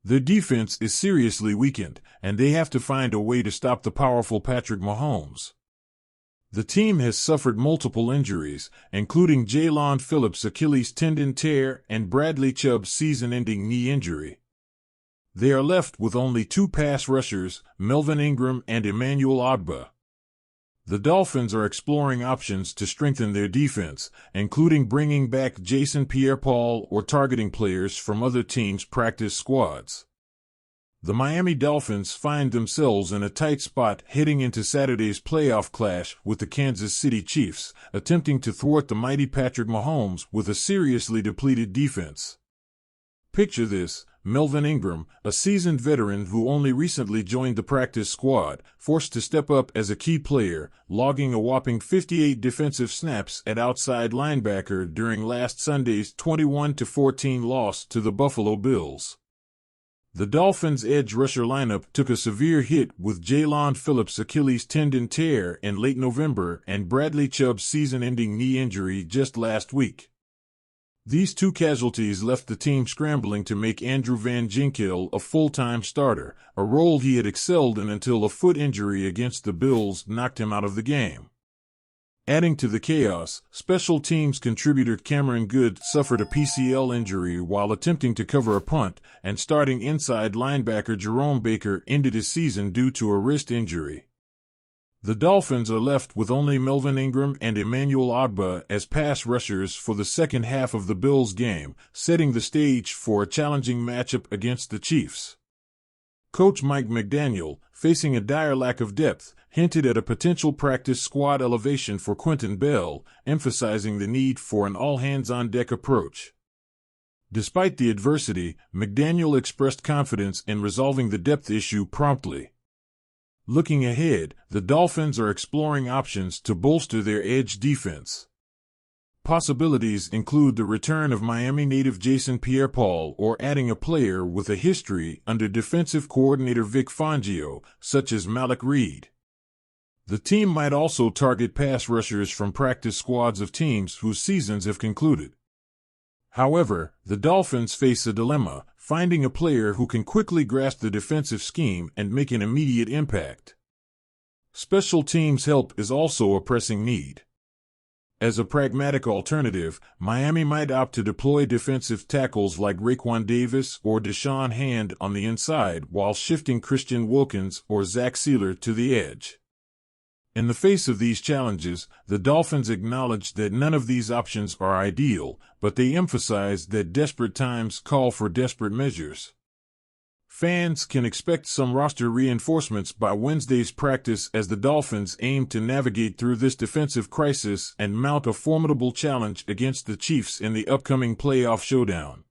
Their defense is seriously weakened, and they have to find a way to stop the powerful Patrick Mahomes. The team has suffered multiple injuries, including Jalen Phillips' Achilles tendon tear and Bradley Chubb's season-ending knee injury. They are left with only two pass rushers, Melvin Ingram and Emmanuel Ogbah. The Dolphins are exploring options to strengthen their defense, including bringing back Jason Pierre-Paul or targeting players from other teams' practice squads. The Miami Dolphins find themselves in a tight spot heading into Saturday's playoff clash with the Kansas City Chiefs, attempting to thwart the mighty Patrick Mahomes with a seriously depleted defense. Picture this: Melvin Ingram, a seasoned veteran who only recently joined the practice squad, forced to step up as a key player, logging a whopping 58 defensive snaps at outside linebacker during last Sunday's 21-14 loss to the Buffalo Bills. The Dolphins' edge rusher lineup took a severe hit with Jalen Phillips' Achilles tendon tear in late November and Bradley Chubb's season-ending knee injury just last week. These two casualties left the team scrambling to make Andrew Van Ginkel a full-time starter, a role he had excelled in until a foot injury against the Bills knocked him out of the game. Adding to the chaos, special teams contributor Cameron Goode suffered a PCL injury while attempting to cover a punt, and starting inside linebacker Jerome Baker ended his season due to a wrist injury. The Dolphins are left with only Melvin Ingram and Emmanuel Ogbah as pass rushers for the second half of the Bills game, setting the stage for a challenging matchup against the Chiefs. Coach Mike McDaniel, facing a dire lack of depth, hinted at a potential practice squad elevation for Quentin Bell, emphasizing the need for an all-hands-on-deck approach. Despite the adversity, McDaniel expressed confidence in resolving the depth issue promptly. Looking ahead, the Dolphins are exploring options to bolster their edge defense. Possibilities include the return of Miami native Jason Pierre-Paul or adding a player with a history under defensive coordinator Vic Fangio, such as Malik Reed. The team might also target pass rushers from practice squads of teams whose seasons have concluded. However, the Dolphins face a dilemma, finding a player who can quickly grasp the defensive scheme and make an immediate impact. Special teams help is also a pressing need. As a pragmatic alternative, Miami might opt to deploy defensive tackles like Raekwon Davis or Deshaun Hand on the inside while shifting Christian Wilkins or Zach Sealer to the edge. In the face of these challenges, the Dolphins acknowledge that none of these options are ideal, but they emphasize that desperate times call for desperate measures. Fans can expect some roster reinforcements by Wednesday's practice as the Dolphins aim to navigate through this defensive crisis and mount a formidable challenge against the Chiefs in the upcoming playoff showdown.